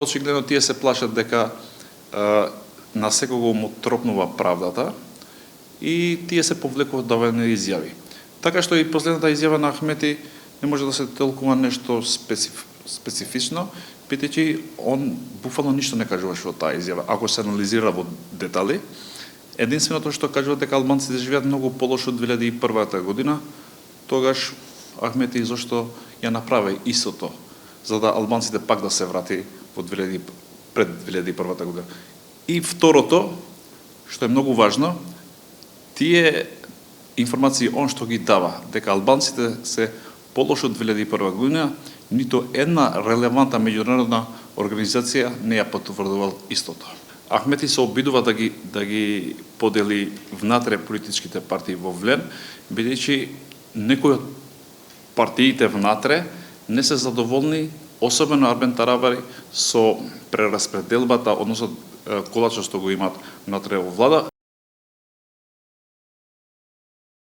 Очигледно тие се плашат дека на секого му тропнува правдата и тие се повлекуваат давање изјави. Така што и последната изјава на Ахмети не може да се толкува нешто специфично, бидејќи он буквално ништо не кажуваше во таа изјава. Ако се анализира во детали, единственото што кажува дека албанците живеат многу полошо од 2001 година, тогаш Ахмети зошто ја направи истото, за да албанците пак да се врати пред 2001 година. И второто, што е многу важно, тие информации он што ги дава, дека албанците се полошо од 2001 година, нито една релевантна меѓународна организација не ја потврдувал истото. Ахмети се обидува да ги подели внатре политичките партии во Влен, бидејќи некои од партиите внатре не се задоволни, особено Арбен Тарабари, со прераспределбата, односно колачот што го имаат внатре во влада.